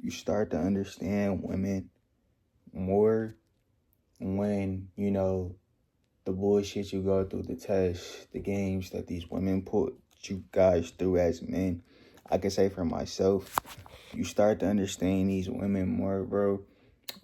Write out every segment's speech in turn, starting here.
You start to understand women more when, the bullshit you go through, the tests, the games that these women put you guys through as men. I can say for myself, you start to understand these women more, bro.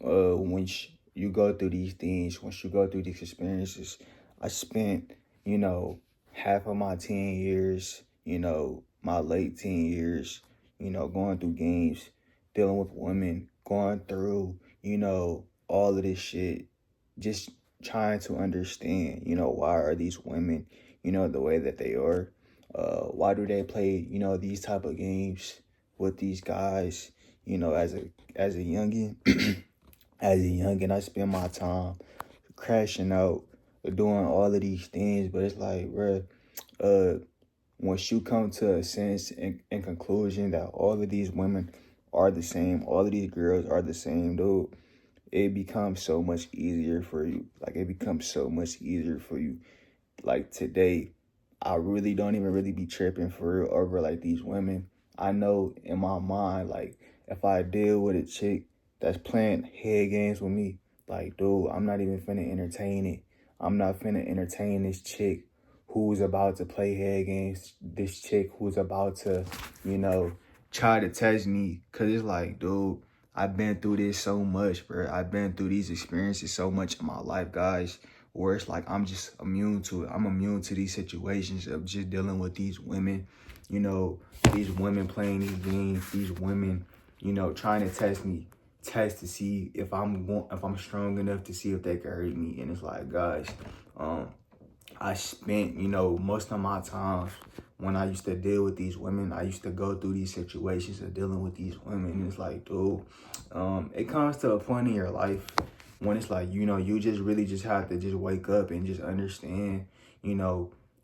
Once you go through these things, once you go through these experiences. I spent, you know, half of my teen years, my late teen years, going through games, dealing with women, going through, all of this shit, just trying to understand, why are these women, the way that they are? Why do they play, these type of games with these guys, as a youngin? As a youngin, I spend my time crashing out, doing all of these things, but it's like, bruh, uh, once you come to a sense and conclusion that all of these women are the same, all of these girls are the same, dude, it becomes so much easier for you. Like, it becomes so much easier for you. Like, today, I really don't even really be tripping for real over, like, these women. I know in my mind, like, if I deal with a chick that's playing head games with me, like, dude, I'm not even finna entertain it. I'm not finna entertain this chick who's about to play head games, this chick who's about to, try to test me. Cause it's like, dude, I've been through this so much, bro. I've been through these experiences so much in my life, guys, where it's like I'm just immune to it. I'm immune to these situations of just dealing with these women, these women playing these games, these women, trying to test to see if I'm strong enough to see if they can hurt me. And it's like, guys, I spent, most of my time when I used to deal with these women, I used to go through these situations of dealing with these women. And it's like, dude, it comes to a point in your life when it's like, you just really just have to just wake up and just understand,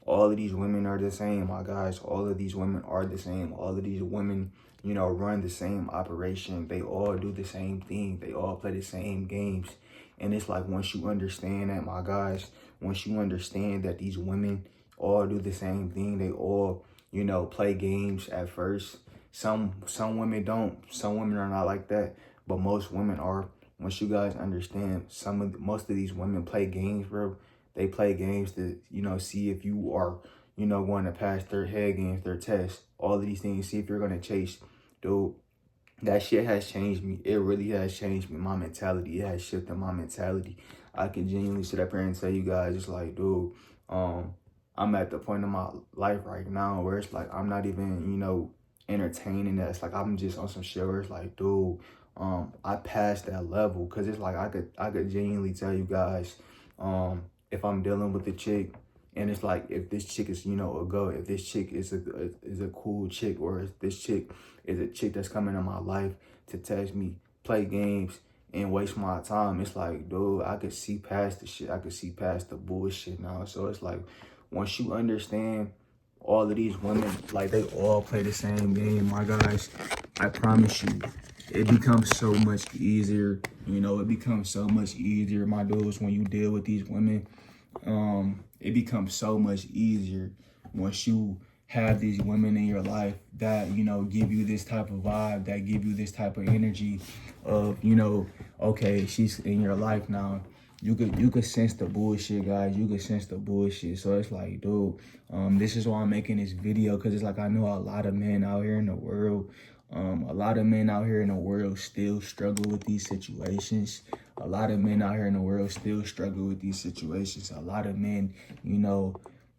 all of these women are the same, my guys. All of these women are the same. All of these women, run the same operation. They all do the same thing. They all play the same games. And it's like, once you understand that, my guys, once you understand that these women all do the same thing, they all, play games at first. Some women don't. Some women are not like that, but most women are. Once you guys understand, most of these women play games, bro. They play games to, see if you are, going to pass their head games, their tests, all of these things, see if you're going to chase. Dude, that shit has changed me. It really has changed me. My mentality, it has shifted my mentality. I can genuinely sit up here and tell you guys, it's like, dude, I'm at the point in my life right now where it's like, I'm not even, entertaining that. It's like, I'm just on some shit where it's like, dude, I passed that level. Cause it's like, I could genuinely tell you guys, if I'm dealing with a chick, and it's like, if this chick is, a go, if this chick is a cool chick, or if this chick is a chick that's coming in my life to text me, play games, and waste my time, it's like, dude, I could see past the shit. I could see past the bullshit now. So it's like, once you understand all of these women, like, they all play the same game, my guys, I promise you, it becomes so much easier. It becomes so much easier, my dudes, when you deal with these women. It becomes so much easier once you have these women in your life that, give you this type of vibe, that give you this type of energy of, okay, she's in your life now. You could sense the bullshit, guys. You could sense the bullshit. So it's like, dude, this is why I'm making this video, because it's like, I know a lot of men out here in the world, still struggle with these situations. A lot of men out here in the world still struggle with these situations. A lot of men,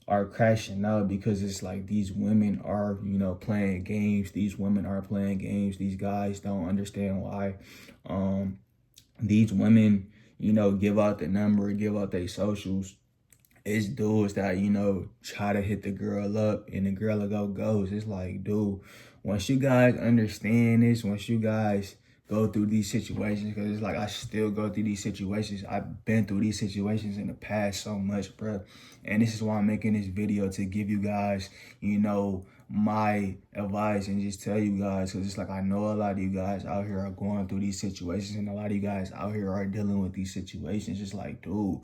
are crashing out because it's like, these women are, playing games. These women are playing games. These guys don't understand why. These women, give out the number, give out their socials. It's dudes that, try to hit the girl up and the girl will go ghost. It's like, dude, once you guys understand this, once you guys go through these situations, because it's like, I still go through these situations. I've been through these situations in the past so much, bro. And this is why I'm making this video, to give you guys, my advice, and just tell you guys, because it's like, I know a lot of you guys out here are going through these situations, and a lot of you guys out here are dealing with these situations. It's like, dude,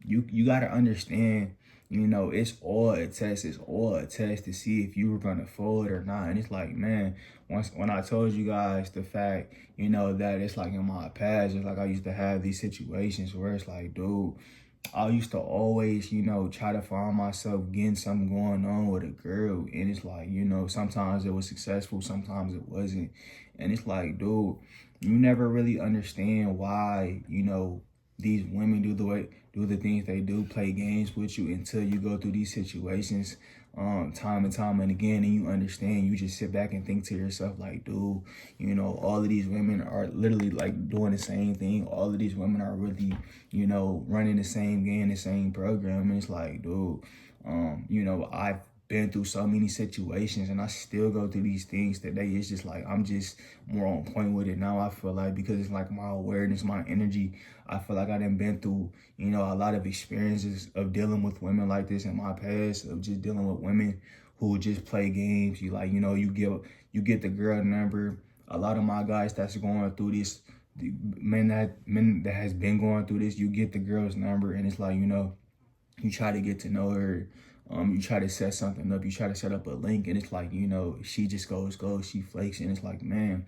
you got to understand you know, it's all a test. It's all a test to see if you were gonna fold or not. And it's like, man, when I told you guys the fact, you know, that it's like in my past, it's like I used to have these situations where it's like, dude, I used to always, you know, try to find myself getting something going on with a girl. And it's like, you know, sometimes it was successful, sometimes it wasn't. And it's like, dude, you never really understand why, you know, these women do the things they do, play games with you until you go through these situations time and time and again, and you understand. You just sit back and think to yourself like, dude, you know, all of these women are literally like doing the same thing. All of these women are really, you know, running the same game, the same program. And it's like, dude, you know, I've been through so many situations and I still go through these things today. It's just like I'm just more on point with it now, I feel like, because it's like my awareness, my energy. I feel like I done been through, you know, a lot of experiences of dealing with women like this in my past, of just dealing with women who just play games. You like, you know, you get the girl number. A lot of my guys that's going through this, the men that has been going through this, you get the girl's number and it's like, you know, you try to get to know her. You try to set something up. You try to set up a link, and it's like, you know, she just goes. She flakes, and it's like, man,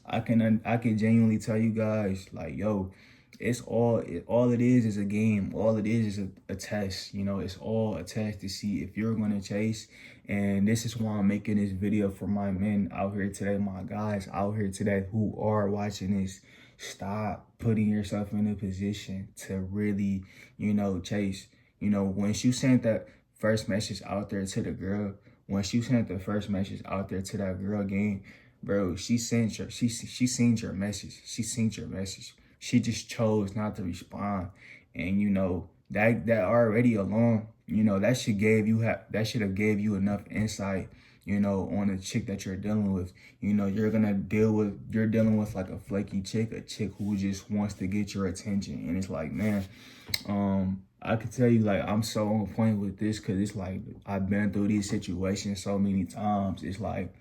I can genuinely tell you guys, like, yo, it's all it is a game. All it is a test. You know, it's all a test to see if you're gonna chase. And this is why I'm making this video for my men out here today, my guys out here today who are watching this. Stop putting yourself in a position to really, you know, chase. You know, once you sent that first message out there to the girl, once you sent the first message out there to that girl game, bro, she seen your message. She seen your message. She just chose not to respond. And you know, that already alone, you know, that should have gave you enough insight, you know, on the chick that you're dealing with. You know, you're dealing with like a flaky chick, a chick who just wants to get your attention. And it's like, man, I could tell you, like, I'm so on point with this because it's like I've been through these situations so many times. It's like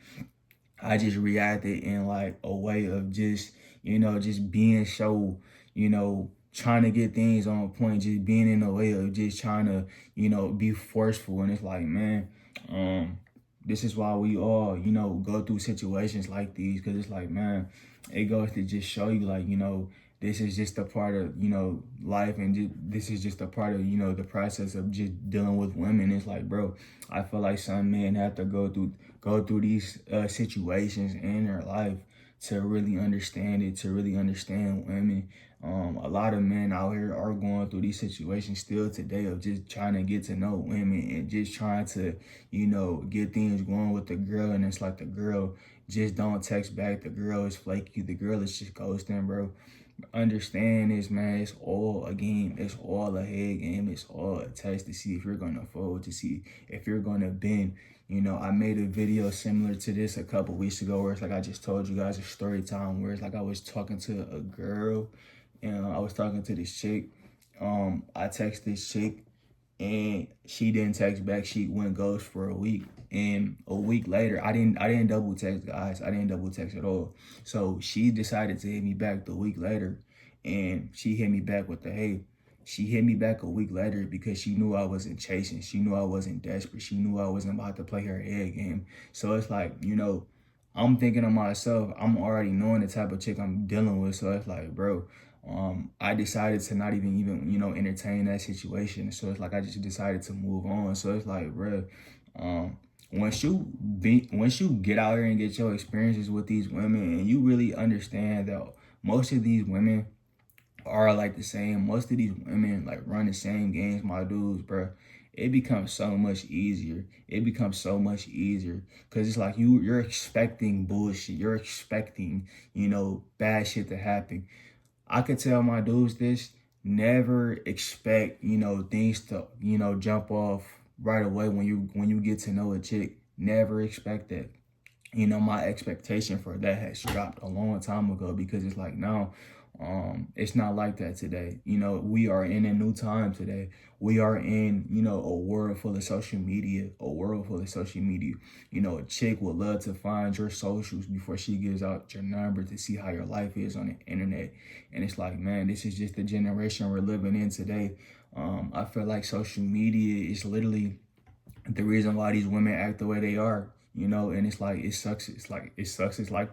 I just reacted in like a way of just, you know, just being so, you know, trying to get things on point, just being in a way of just trying to, you know, be forceful. And it's like, man, this is why we all, you know, go through situations like these, because it's like, man, it goes to just show you, like, you know, this is just a part of, you know, life, and this is just a part of, you know, the process of just dealing with women. It's like, bro, I feel like some men have to go through these situations in their life to really understand it, to really understand women. A lot of men out here are going through these situations still today of just trying to get to know women and just trying to, you know, get things going with the girl. And it's like the girl just don't text back. The girl is flaky. The girl is just ghosting, bro. Understand this, man. It's all a game. It's all a head game. It's all a test to see if you're gonna fold, to see if you're gonna bend. You know, I made a video similar to this a couple weeks ago where it's like I just told you guys a story time where it's like I was talking to a girl and I was talking to this chick. I text this chick and she didn't text back. She went ghost for a week. And a week later, I didn't double text, guys. I didn't double text at all. So she decided to hit me back the week later, and she hit me back with the hey. She hit me back a week later because she knew I wasn't chasing. She knew I wasn't desperate. She knew I wasn't about to play her head game. So it's like, you know, I'm thinking to myself, I'm already knowing the type of chick I'm dealing with. So it's like, bro, I decided to not even, you know, entertain that situation. So it's like I just decided to move on. So it's like, bro, once you get out here and get your experiences with these women and you really understand that most of these women are like the same, most of these women like run the same games, my dudes, bro, it becomes so much easier. It becomes so much easier because it's like you're expecting bullshit. You're expecting, you know, bad shit to happen. I could tell my dudes this: never expect, you know, things to, you know, jump off right away when you get to know a chick. Never expect that. You know, my expectation for that has dropped a long time ago because it's like now, It's not like that today. You know, we are in a new time today. We are in, you know, a world full of social media, a world full of social media. You know, a chick would love to find your socials before she gives out your number to see how your life is on the internet. And it's like, man, this is just the generation we're living in today. I feel like social media is literally the reason why these women act the way they are, you know. And it's like, it sucks. It's like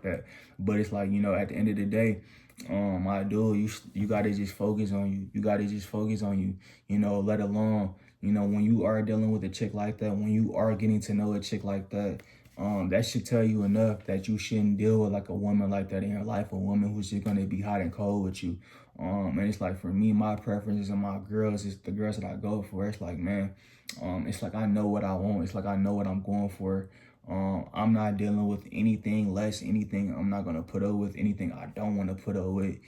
that. But it's like, you know, at the end of the day, my dude, you gotta just focus on you. You gotta just focus on you, you know, let alone, you know, when you are dealing with a chick like that, when you are getting to know a chick like that, that should tell you enough that you shouldn't deal with like a woman like that in your life, a woman who's just gonna be hot and cold with you. And it's like, for me, my preferences and my girls is the girls that I go for. It's like, man, it's like, I know what I want. It's like, I know what I'm going for. I'm not dealing with anything less, anything I'm not gonna put up with, anything I don't want to put up with.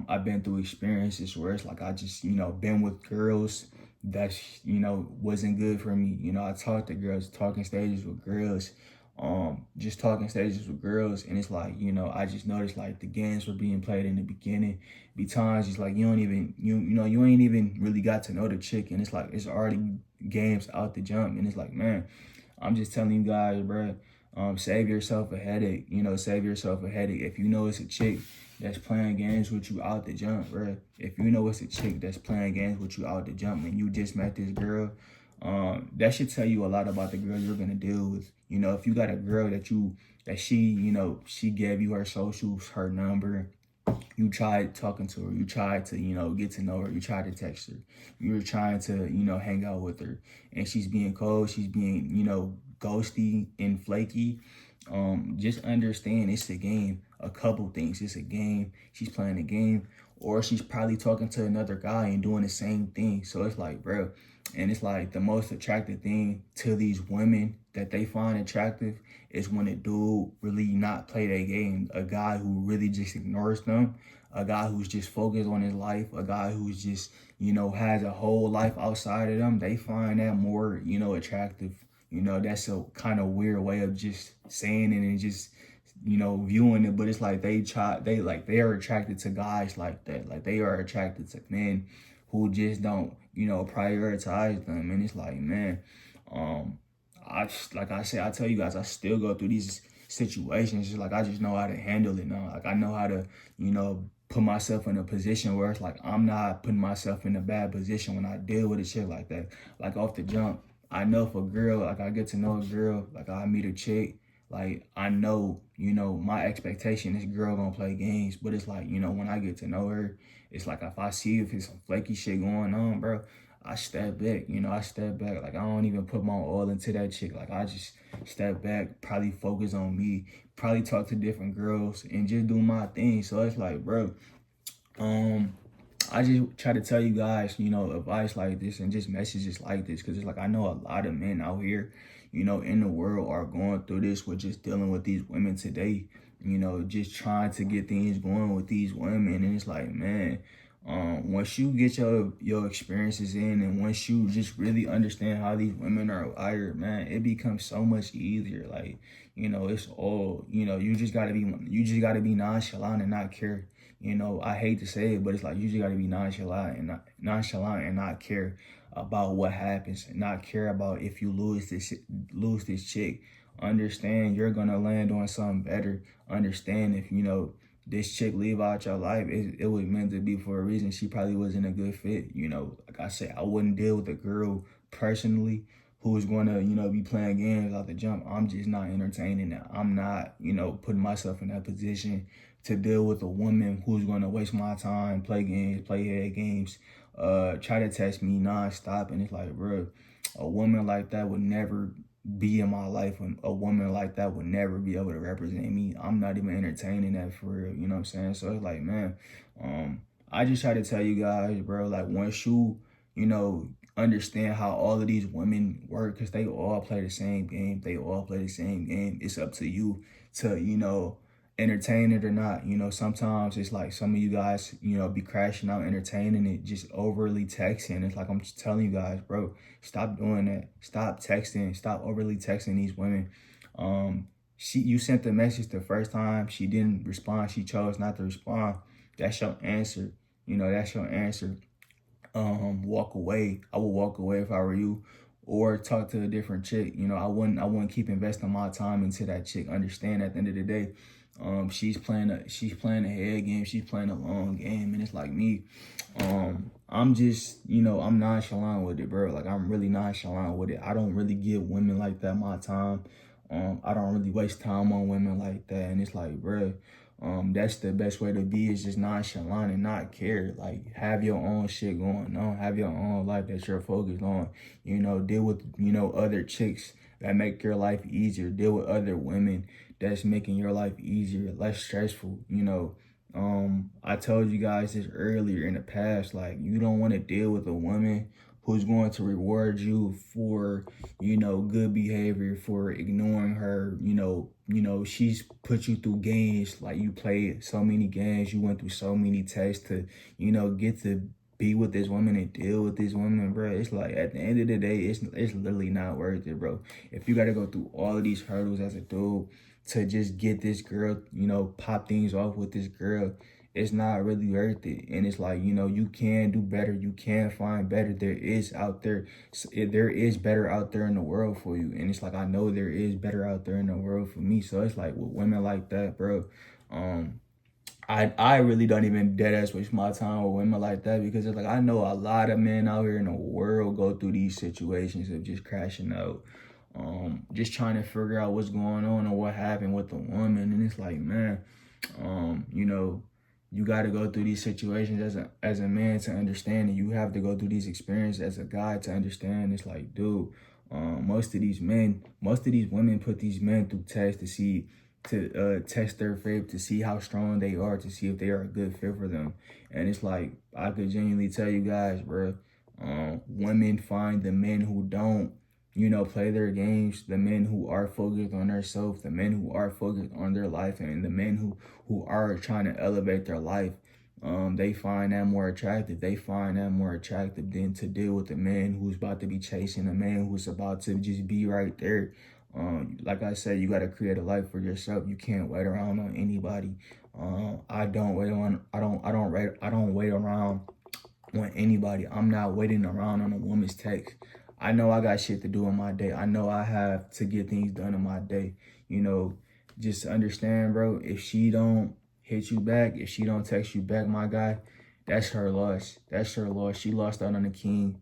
I've been through experiences where it's like, I just, you know, been with girls that, you know, wasn't good for me. You know, I talked to girls, talking stages with girls, just talking stages with girls, and it's like, you know, I just noticed like the games were being played in the beginning. Be times it's like, you don't even, you know, you ain't even really got to know the chick, and it's like, it's already games out the jump. And it's like, man, I'm just telling you guys, bro, save yourself a headache. You know, save yourself a headache. If you know it's a chick that's playing games with you out the jump, bro. If you know it's a chick that's playing games with you out the jump and you just met this girl, that should tell you a lot about the girl you're gonna deal with. You know, if you got a girl that she, you know, she gave you her socials, her number, you tried talking to her, you tried to, you know, get to know her, you tried to text her, you were trying to, you know, hang out with her, and she's being cold, she's being, you know, ghosty and flaky. Just understand it's a game. A couple things, it's a game. She's playing a game, or she's probably talking to another guy and doing the same thing. So it's like, bro, and it's like, the most attractive thing to these women that they find attractive is when a dude really not play that game, a guy who really just ignores them, a guy who's just focused on his life, a guy who's just, you know, has a whole life outside of them. They find that more, you know, attractive. You know, that's a kind of weird way of just saying it and just, you know, viewing it. But it's like, they are attracted to guys like that. Like, they are attracted to men who just don't, you know, prioritize them. And it's like, man, like I said, I tell you guys, I still go through these situations. Just like, I just know how to handle it now. Like, I know how to, you know, put myself in a position where it's like, I'm not putting myself in a bad position when I deal with a shit like that. Like, off the jump, I know if a girl, like, I get to know a girl, like, I meet a chick, like, I know, you know, my expectation, this girl gonna play games. But it's like, you know, when I get to know her, it's like, if I see if it's some flaky shit going on, bro, I step back, you know, I step back. Like, I don't even put my all into that chick. Like, I just step back, probably focus on me, probably talk to different girls and just do my thing. So it's like, bro, I just try to tell you guys, you know, advice like this and just messages like this, because it's like, I know a lot of men out here, you know, in the world are going through this with just dealing with these women today, you know, just trying to get things going with these women. And it's like, man, once you get your experiences in, and once you just really understand how these women are wired, man, it becomes so much easier. Like, you know, it's all, you know, you just gotta be nonchalant and not care. You know, I hate to say it, but it's like, you just gotta be nonchalant and not care about what happens, and not care about if you lose this chick. Understand you're gonna land on something better. Understand if, you know, this chick leave out your life, it was meant to be for a reason. She probably wasn't a good fit. You know, like I said, I wouldn't deal with a girl personally who is going to, you know, be playing games out the jump. I'm just not entertaining that. I'm not, you know, putting myself in that position to deal with a woman who's going to waste my time, play games, play head games, try to test me nonstop. And it's like, bro, a woman like that would never be in my life, and a woman like that would never be able to represent me. I'm not even entertaining that for real, you know what I'm saying? So it's like, man, I just try to tell you guys, bro, like, once you know, understand how all of these women work, because they all play the same game, it's up to you to, you know, entertain it or not. You know, sometimes it's like, some of you guys, you know, be crashing out entertaining it, just overly texting. It's like, I'm just telling you guys, bro, stop doing that. Stop texting. Stop overly texting these women. You sent the message the first time, she didn't respond, she chose not to respond. that's your answer. That's your answer. Walk away. I would walk away if I were you, or talk to a different chick. I wouldn't keep investing my time into that chick. Understand, at the end of the day, she's playing a head game, she's playing a long game, and it's like me. I'm just, I'm nonchalant with it, bro. Like, I'm really nonchalant with it. I don't really give women like that my time. I don't really waste time on women like that, and it's like, bro, that's the best way to be, is just nonchalant and not care. Like, have your own shit going on, have your own life that you're focused on. Deal with, other chicks that make your life easier. Deal with other women that's making your life easier, less stressful. I told you guys this earlier in the past, like, you don't want to deal with a woman who's going to reward you for, good behavior, for ignoring her. She's put you through games, like, you played so many games, you went through so many tests to, get to be with this woman and deal with this woman, bro. It's like, at the end of the day, it's literally not worth it, bro. If you got to go through all of these hurdles as a dude to just get this girl, pop things off with this girl, it's not really worth it. And it's like, you can do better, you can find better. There is better out there in the world for you. And it's like, I know there is better out there in the world for me. So it's like, with women like that, bro, I really don't even dead ass waste my time with women like that, because it's like, I know a lot of men out here in the world go through these situations of just crashing out, just trying to figure out what's going on or what happened with the woman. And it's like, man, you got to go through these situations as a man to understand, and you have to go through these experiences as a guy to understand. It's like, dude, most of these women put these men through tests to test their faith, to see how strong they are, to see if they are a good fit for them. And it's like, I could genuinely tell you guys, bro, women find the men who don't, play their games, the men who are focused on themselves, the men who are focused on their life, and the men who are trying to elevate their life. They find that more attractive. They find that more attractive than to deal with a man who's about to be chasing, a man who's about to just be right there. Like I said, you got to create a life for yourself. You can't wait around on anybody. I don't wait around on anybody. I'm not waiting around on a woman's text. I know I got shit to do in my day. I know I have to get things done in my day. Just understand, bro, if she don't hit you back, if she don't text you back, my guy, that's her loss. That's her loss. She lost out on the king.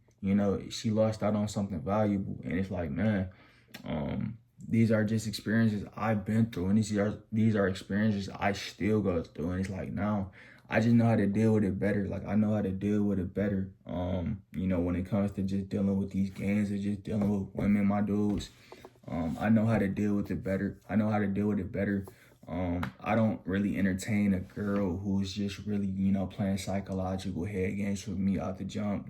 She lost out on something valuable. And it's like, man, these are just experiences I've been through, and these are experiences I still go through. And it's like, now I just know how to deal with it better. Like, I know how to deal with it better. When it comes to just dealing with these games or just dealing with women, my dudes, I know how to deal with it better. I know how to deal with it better. I don't really entertain a girl who's just really, playing psychological head games with me out the jump,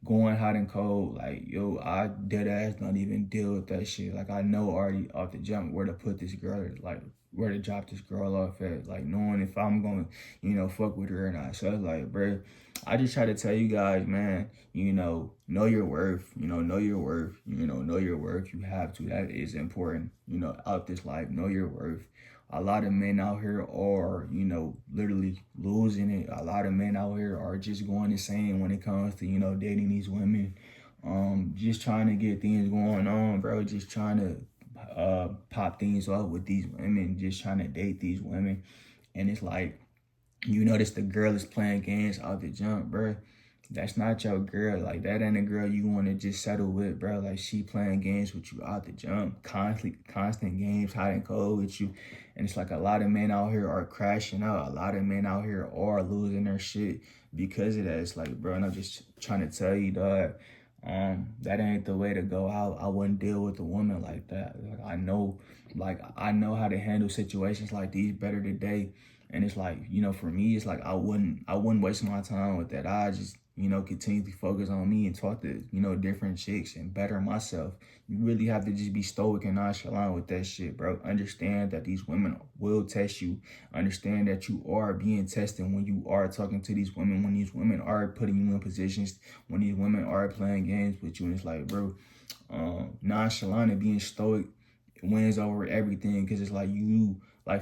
going hot and cold. Like, yo, I dead ass don't even deal with that shit. Like, I know already off the jump where to put this girl, like, where to drop this girl off at, like, knowing if I'm gonna, fuck with her or not. So it's like, bro, I just try to tell you guys, man, know your worth, know your worth, know your worth. You have to. That is important, out this life. Know your worth. A lot of men out here are, literally losing it. A lot of men out here are just going insane when it comes to, dating these women. Just trying to get things going on, bro. Just trying to pop things off with these women. Just trying to date these women. And it's like, you notice the girl is playing games out the jump, bro. That's not your girl. Like, that ain't a girl you want to just settle with, bro. Like, she playing games with you out the jump, constant games, hot and cold with you. And it's like, a lot of men out here are crashing out. A lot of men out here are losing their shit because of that. It's like, bro, and I'm just trying to tell you, dog, that ain't the way to go out. I wouldn't deal with a woman like that. I know how to handle situations like these better today. And it's like, for me, it's like, I wouldn't waste my time with that. I just, continue to focus on me and talk to, different chicks and better myself. You really have to just be stoic and nonchalant with that shit, bro. Understand that these women will test you. Understand that you are being tested when you are talking to these women, when these women are putting you in positions, when these women are playing games with you. And it's like, bro, nonchalant and being stoic wins over everything. Because it's like,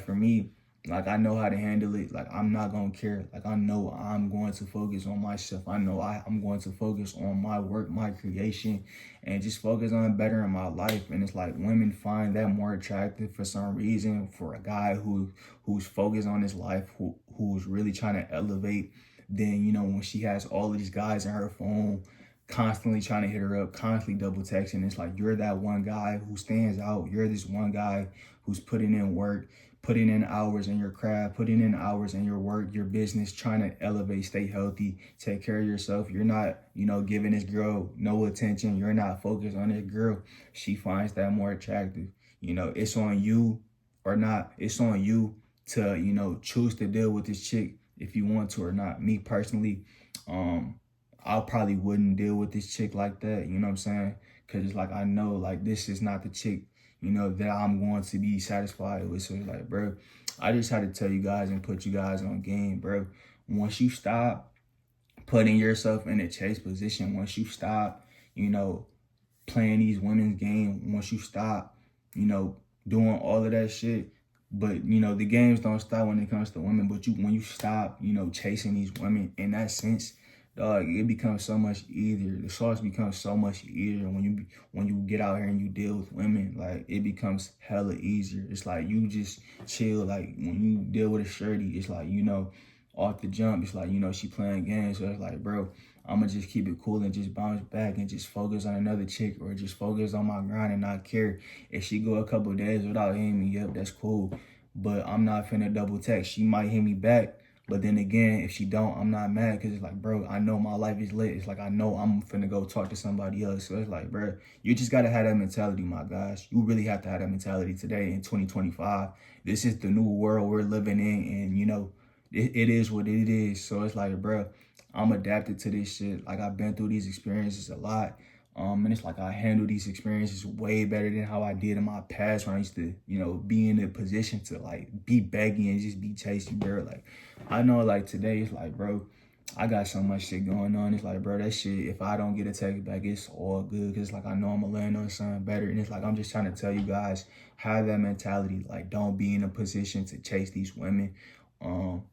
for me, Like, I know how to handle it. Like, I'm not gonna care. Like, I know I'm going to focus on myself. I know I'm going to focus on my work, my creation, and just focus on bettering my life. And it's like women find that more attractive for some reason, for a guy who's focused on his life, who's really trying to elevate. Then, you know, when she has all of these guys in her phone constantly trying to hit her up, constantly double texting, it's like you're that one guy who stands out. You're this one guy who's putting in work, putting in hours in your craft, putting in hours in your work, your business, trying to elevate, stay healthy, take care of yourself. You're not, you know, giving this girl no attention. You're not focused on this girl. She finds that more attractive. You know, it's on you or not. It's on you to, you know, choose to deal with this chick if you want to or not. Me personally, I probably wouldn't deal with this chick like that. You know what I'm saying? Because it's like, I know, like, this is not the chick, you know, that I'm going to be satisfied with. So it's like, bro, I just had to tell you guys and put you guys on game, bro. Once you stop putting yourself in a chase position, once you stop, you know, playing these women's game, once you stop, you know, doing all of that shit. But, you know, the games don't stop when it comes to women. But when you stop, you know, chasing these women in that sense, dog, it becomes so much easier. The sauce becomes so much easier when you get out here and you deal with women. Like, it becomes hella easier. It's like you just chill. Like, when you deal with a shorty, it's like, you know, off the jump, it's like, you know, she playing games. So it's like, bro, I'm gonna just keep it cool and just bounce back and just focus on another chick, or just focus on my grind and not care. If she go a couple of days without hitting me up, that's cool. But I'm not finna double text. She might hit me back. But then again, if she don't, I'm not mad, because it's like, bro, I know my life is lit. It's like, I know I'm finna go talk to somebody else. So it's like, bro, you just gotta have that mentality, my guys. You really have to have that mentality today in 2025. This is the new world we're living in, and, you know, it is what it is. So it's like, bro, I'm adapted to this shit. Like, I've been through these experiences a lot. And it's like I handle these experiences way better than how I did in my past, when I used to, you know, be in a position to, like, be begging and just be chasing, bro. Like, I know, like, today, it's like, bro, I got so much shit going on. It's like, bro, that shit, if I don't get a text back, it's all good. Because, like, I know I'm going to land on something better. And it's like, I'm just trying to tell you guys, have that mentality. Like, don't be in a position to chase these women.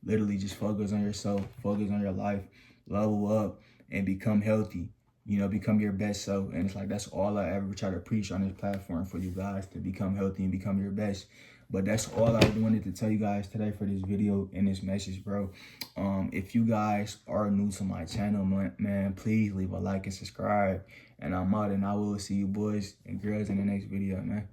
Literally just focus on yourself, focus on your life, level up, and become healthy. You know, become your best self. And it's like, that's all I ever try to preach on this platform, for you guys to become healthy and become your best. But that's all I wanted to tell you guys today for this video and this message, bro. If you guys are new to my channel, man, please leave a like and subscribe. And I'm out, and I will see you boys and girls in the next video, man.